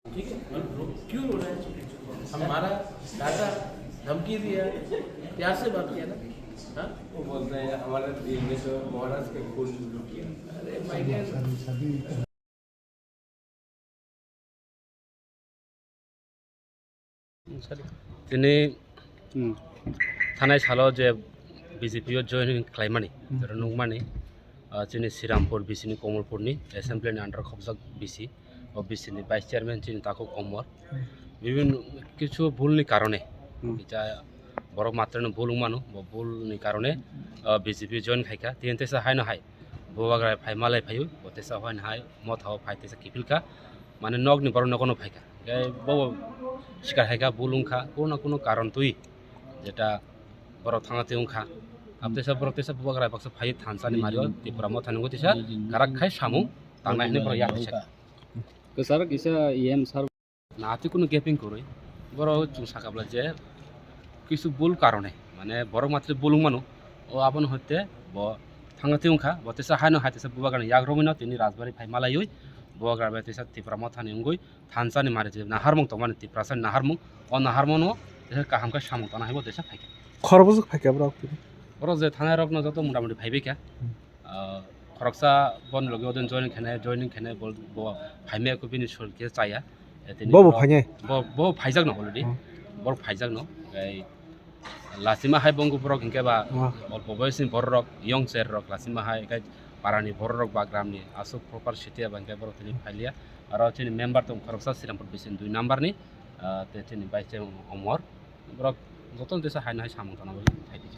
ठीक है, और क्यों रो रहा है? हमारा डाटा धमकी दिया, प्यार से बात किया ना। हाँ, वो बोलते हैं हमारे दिल में तो महाराज के खून लुटिया। अरे भाई डियर, दिनै थानाय सालाव जे बिजेपियाव जयनिं खालामनानै नंमानि जोंनि श्रीरामपुर बिसिनि कमलपुरनि एसेम्बलिनि आन्डार खबजाक बिसि ও বিসিनि ভাইস চেয়ারম্যান যিনি তাকে কমর বিভিন্ন কিছু ভুলনি কারণে এটা বড় মাত্রায় ভুল মানু ভুলনি কারণে বিজেপি জয়েন খাইকা তিনতেসা হাই না হাই ববাগ্রায় ফাই মালাই ফাইও বতেসা হয় না হাই মত হাও ফাইতেসা কিফিলকা মানে নগনি বড় নগনো ফাইকা বব শিকার হাইকা বুলুংখা কোনো কারণ তুই যেটা বড় থানাতে উংখা আপতেসা বড়তেসা ববাগ্রায় বাক্স ফাই থানসানি মারিও ত্রিপুরা মথানি গতিসা কারাক খাই সামু তাंनाय हने बड़ याखैसा सर किसा EM सर नाति कोनो गैपिंग करै बरो चुं साकाबला जे किछु बुल कारणे माने बरो मात्र बुलुं मानु ओ आपन हते ब थांगाते उंखा बतेसा हानो हातेसा बुबागान याग्रमिनो तिनि राजबारी फाइ मालायै बुबागार बेतेसा तिप्रा मथानि उंगै थानसानि मारे जे नाहारमं तमानि तिप्रासा नाहारमं ओ नाहारमनो जे काहामका सामु तना हाइबो देसा फाइ खरबुज फाइका ब्रा बरो जे थाना रक न जतो मुटामुटी फाइबेका खरकसा बन लगे ओदन जॉइनिंग खेने बोल बो फाइमे को बिनि सोल के चाया बो फाइने बो फाइजाक न अलरेडी बर फाइजाक न लासिमा हाइ बंगु बरक हिंके बा अल्प बयसनि बररक यंग सेर रक लासिमा हाइ गाय पारानि बररक बा ग्रामनि आसुक प्रपार सिटिया बांके बर तिनि फाइलिया आरो तिनि मेम्बर दं खरकसा श्रीरामपुर बिसिन 2 नम्बरनि ते तिनि बाइसे अमर बरक जतन देसा हाइ ना हाइ सामंतना फाइदि